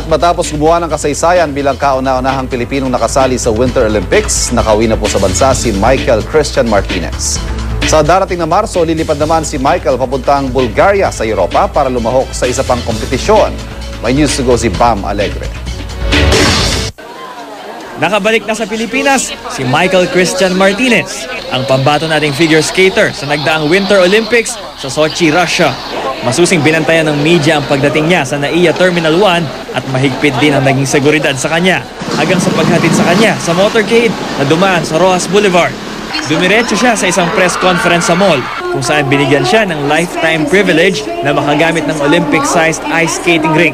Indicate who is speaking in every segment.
Speaker 1: At matapos gumawa ng kasaysayan bilang kauna-unahang Pilipinong nakasali sa Winter Olympics, nakauwi na po sa bansa si Michael Christian Martinez. Sa darating na Marso, lilipad naman si Michael papuntang Bulgaria sa Europa para lumahok sa isa pang kompetisyon. May news to go si Bam Alegre.
Speaker 2: Nakabalik na sa Pilipinas si Michael Christian Martinez, ang pambato nating figure skater sa nagdaang Winter Olympics sa Sochi, Russia. Masusing binantayan ng media ang pagdating niya sa NAIA Terminal 1 at mahigpit din ang naging seguridad sa kanya hanggang sa paghatid sa kanya sa motorcade na dumaan sa Rojas Boulevard. Dumiretso siya sa isang press conference sa mall kung saan binigyan siya ng lifetime privilege na makagamit ng Olympic-sized ice skating rink.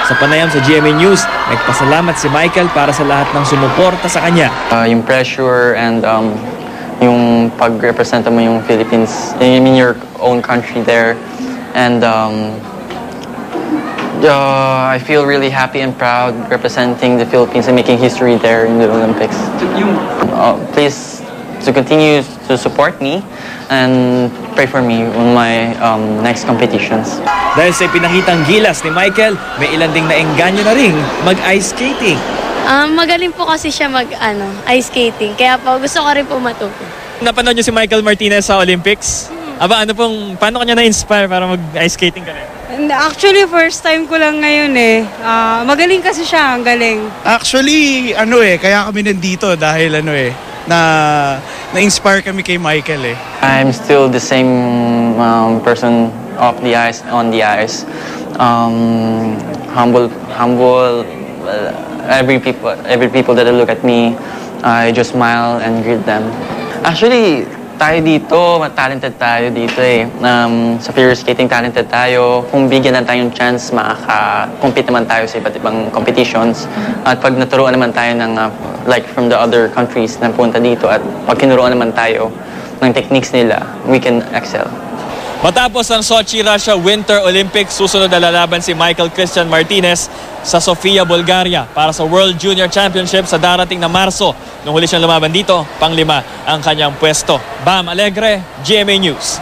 Speaker 2: Sa panayam sa GMA News, nagpasalamat si Michael para sa lahat ng sumuporta sa kanya.
Speaker 3: Yung pressure and yung pag-representa mo yung Philippines, in your own country there. And I feel really happy and proud representing the Philippines and making history there in the Olympics. Please to continue to support me and pray for me on my next competitions.
Speaker 2: Dahil sa pinakitang gilas ni Michael, may ilan ding naengganyo na ring mag-ice skating.
Speaker 4: Magaling po kasi siya ice skating, kaya po gusto ko rin po matuto.
Speaker 2: Napanood niyo si Michael Martinez sa Olympics? Paano kanya na-inspire para mag-ice skating ka rin?
Speaker 5: Actually, first time ko lang ngayon Magaling kasi siya, ang galing.
Speaker 6: Actually, kaya kami nandito dahil na-inspire kami kay Michael
Speaker 3: I'm still the same person off the ice, on the ice. Humble. Every people that look at me, I just smile and greet them. Actually, tayo dito, talented tayo dito sa figure skating, talented tayo. Kung bigyan lang tayong chance, makaka-compete naman tayo sa iba't ibang competitions. At pag naturuan naman tayo ng, like from the other countries na punta dito, at pag kinuruan naman tayo ng techniques nila, we can excel.
Speaker 2: Matapos ang Sochi, Russia Winter Olympics, susunod na lalaban si Michael Christian Martinez sa Sofia, Bulgaria para sa World Junior Championship sa darating na Marso. Nung huli siyang lumaban dito, pang-5 ang kanyang pwesto. Bam Alegre, GMA News.